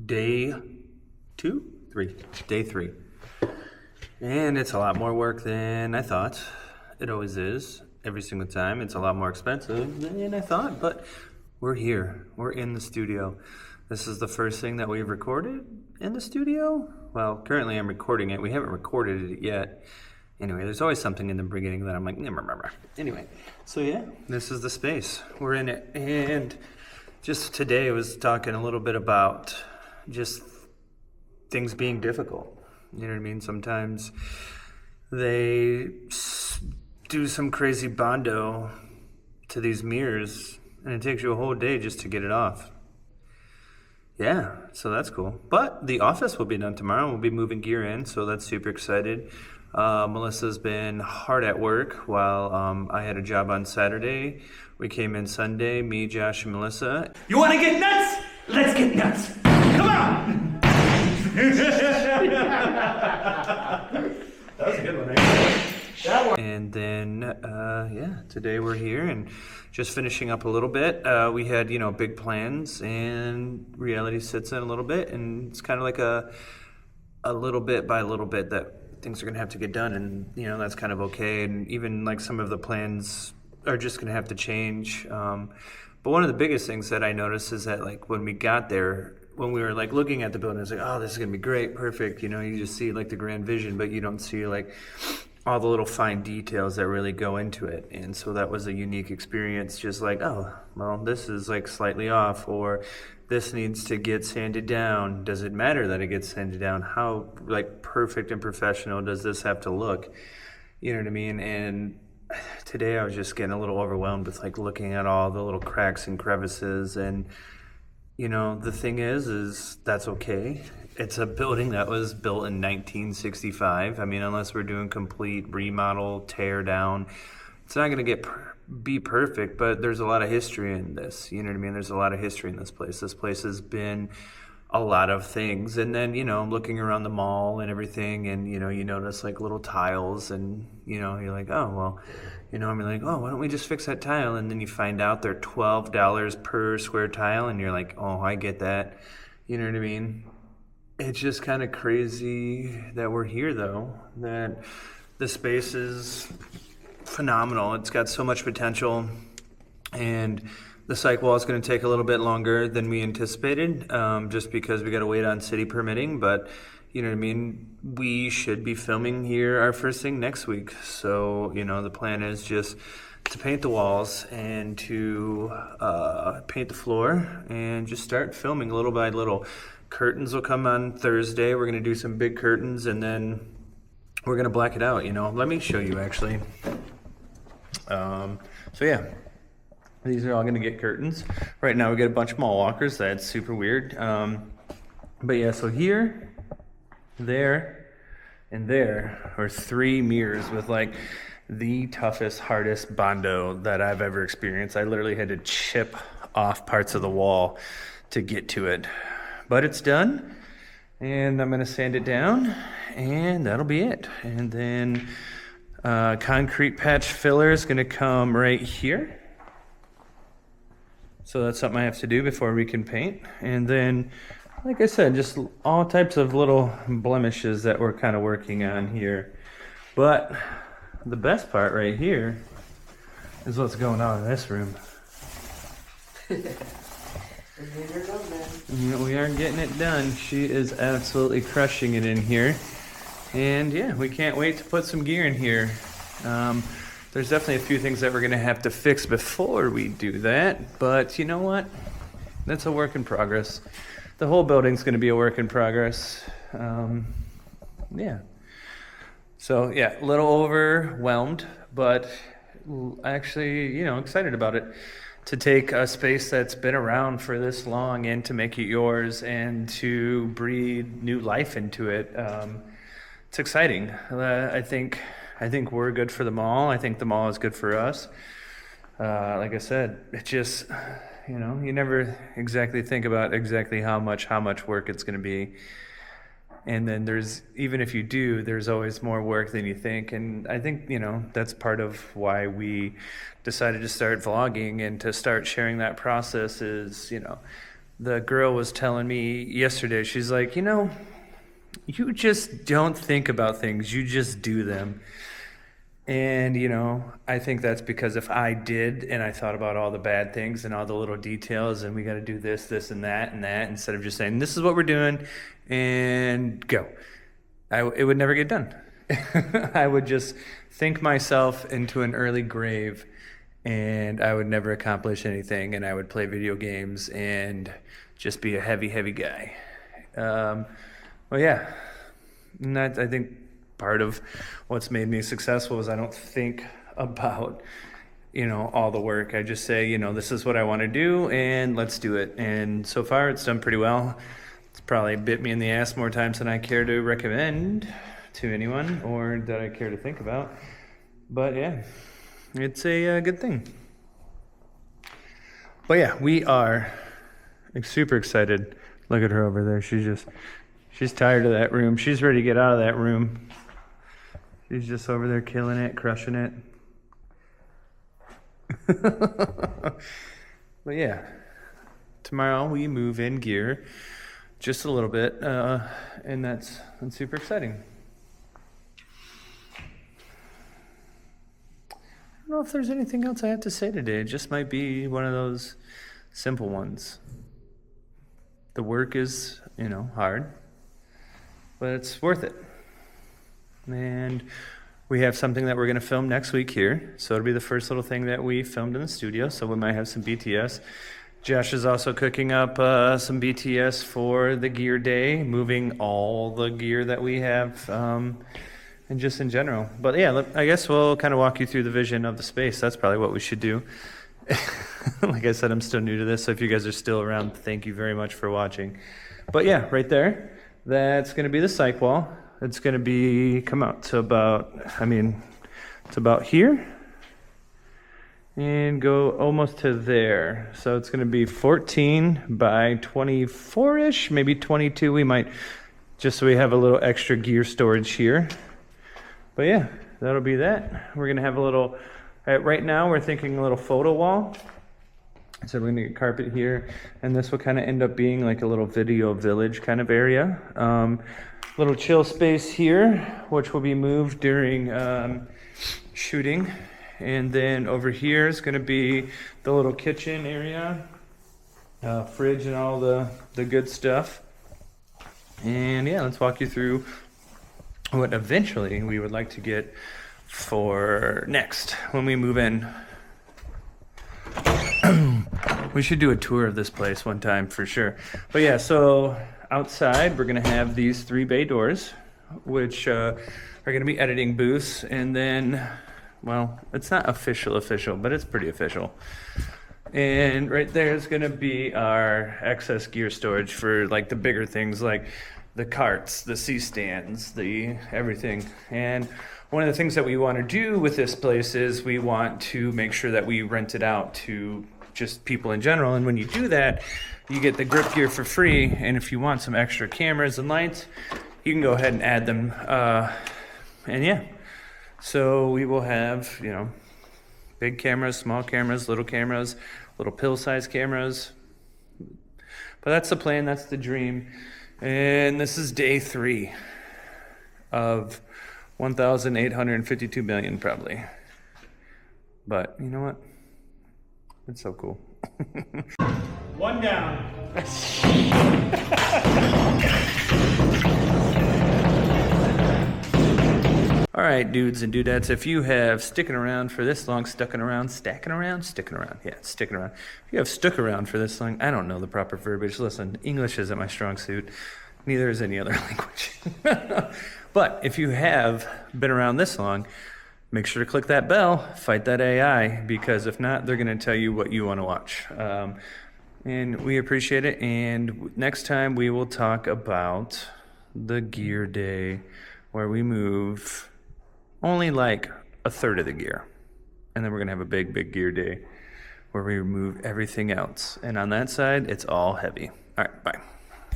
Day 2? 3. Day 3. And it's a lot more work than I thought. It always is. Every single time. It's a lot more expensive than I thought, but we're here. We're in the studio. This is the first thing that we've recorded in the studio. Well, currently I'm recording it. We haven't recorded it yet. Anyway, there's always something in the beginning that I'm like, nah. Anyway, so yeah, this is the space. We're in it. And just today I was talking a little bit about just things being difficult. You know what I mean? Sometimes they do some crazy bondo to these mirrors, and it takes you a whole day just to get it off. Yeah, so that's cool. But the office will be done tomorrow. We'll be moving gear in, so that's super excited. Melissa's been hard at work while I had a job on Saturday. We came in Sunday, me, Josh, and Melissa. You want to get nuts? Let's get nuts. Come on! That was a good one, right? And then, today we're here and just finishing up a little bit. We had, big plans, and reality sits in a little bit, and it's kind of like a little bit by little bit that things are going to have to get done, and, that's kind of okay. And even, like, some of the plans are just going to have to change. But one of the biggest things that I noticed is that, like, when we got there, when we were, like, looking at the building, I was like, oh, this is going to be great, perfect. You just see, like, the grand vision, but you don't see, like, all the little fine details that really go into it. And so that was a unique experience, just like, oh, well, this is, like, slightly off, or this needs to get sanded down. Does it matter that it gets sanded down? How, like, perfect and professional does this have to look? You know what I mean? And today I was just getting a little overwhelmed with, like, looking at all the little cracks and crevices. And the thing is that's okay. It's a building that was built in 1965. I mean, unless we're doing complete remodel, tear down, it's not going to be perfect, but there's a lot of history in this. You know what I mean? There's a lot of history in this place. This place has been a lot of things. And then, I'm looking around the mall and everything, and, you notice, like, little tiles, and, you're like, oh, well, I'm like, oh, why don't we just fix that tile? And then you find out they're $12 per square tile, and you're like, oh, I get that. You know what I mean? It's just kind of crazy that we're here, though, that the space is phenomenal. It's got so much potential, and the psych wall is going to take a little bit longer than we anticipated, just because we got to wait on city permitting. But you know what I mean? We should be filming here our first thing next week. So, the plan is just to paint the walls and to paint the floor and just start filming little by little. Curtains will come on Thursday. We're going to do some big curtains, and then we're going to black it out, Let me show you, actually. These are all going to get curtains. Right now we got a bunch of mall walkers. That's super weird. So here, there, and there are 3 mirrors with, like, the toughest, hardest bondo that I've ever experienced. I literally had to chip off parts of the wall to get to it. But it's done, and I'm going to sand it down, and that'll be it. And then concrete patch filler is going to come right here. So that's something I have to do before we can paint. And then, like I said, just all types of little blemishes that we're kind of working on here. But the best part right here is what's going on in this room. We are getting it done. She is absolutely crushing it in here. And yeah, we can't wait to put some gear in here. There's definitely a few things that we're going to have to fix before we do that. But you know what? That's a work in progress. The whole building's going to be a work in progress. So yeah, a little overwhelmed, but actually, excited about it. To take a space that's been around for this long and to make it yours and to breathe new life into it. It's exciting. I think we're good for the mall. I think the mall is good for us. Like I said, it just, you never exactly think about exactly how much work it's going to be. And then even if you do, there's always more work than you think. And I think, that's part of why we decided to start vlogging and to start sharing that process is, the girl was telling me yesterday, she's like, you just don't think about things, you just do them. And, I think that's because if I did and I thought about all the bad things and all the little details and we got to do this, this, and that, instead of just saying, this is what we're doing and go, it would never get done. I would just think myself into an early grave and I would never accomplish anything, and I would play video games and just be a heavy, heavy guy. Well, yeah, and that, I think part of what's made me successful is I don't think about, all the work. I just say, this is what I want to do and let's do it. And so far it's done pretty well. It's probably bit me in the ass more times than I care to recommend to anyone or that I care to think about. But yeah, it's a good thing. But yeah, we are super excited. Look at her over there. She's tired of that room. She's ready to get out of that room. She's just over there killing it, crushing it. But yeah, tomorrow we move in gear just a little bit, and that's super exciting. I don't know if there's anything else I have to say today. It just might be one of those simple ones. The work is, hard, but it's worth it. And we have something that we're going to film next week here. So it'll be the first little thing that we filmed in the studio. So we might have some BTS. Josh is also cooking up some BTS for the gear day, moving all the gear that we have, and just in general. But yeah, I guess we'll kind of walk you through the vision of the space. That's probably what we should do. Like I said, I'm still new to this. So if you guys are still around, thank you very much for watching. But yeah, right there, that's going to be the psych wall. It's going to come out to about here and go almost to there. So it's going to be 14 by 24-ish, maybe 22. We might, just so we have a little extra gear storage here. But yeah, that'll be that. We're going to have a little, right now we're thinking a little photo wall. So we're going to get carpet here, and this will kind of end up being like a little video village kind of area. Little chill space here, which will be moved during shooting. And then over here is going to be the little kitchen area, fridge and all the good stuff. And yeah, let's walk you through what eventually we would like to get for next when we move in. We should do a tour of this place one time for sure. But yeah, so outside we're going to have these 3 bay doors, which are going to be editing booths. And then, well, it's not official, but it's pretty official. And right there is going to be our excess gear storage for like the bigger things, like the carts, the C-stands, the everything. And one of the things that we want to do with this place is we want to make sure that we rent it out to just people in general. And when you do that, you get the grip gear for free. And if you want some extra cameras and lights, you can go ahead and add them. And yeah, so we will have, big cameras, small cameras, little pill-sized cameras. But that's the plan, that's the dream. And this is day 3 of 1,852 million probably. But you know what? It's so cool. One down. All right, dudes and dudettes, if you have sticking around for this long, sticking around. Yeah, sticking around. If you have stuck around for this long, I don't know the proper verbiage. Listen, English isn't my strong suit. Neither is any other language. But if you have been around this long, make sure to click that bell, fight that AI, because if not, they're going to tell you what you want to watch. And we appreciate it. And next time we will talk about the gear day, where we move only like a third of the gear. And then we're going to have a big gear day where we remove everything else. And on that side, it's all heavy. All right, bye.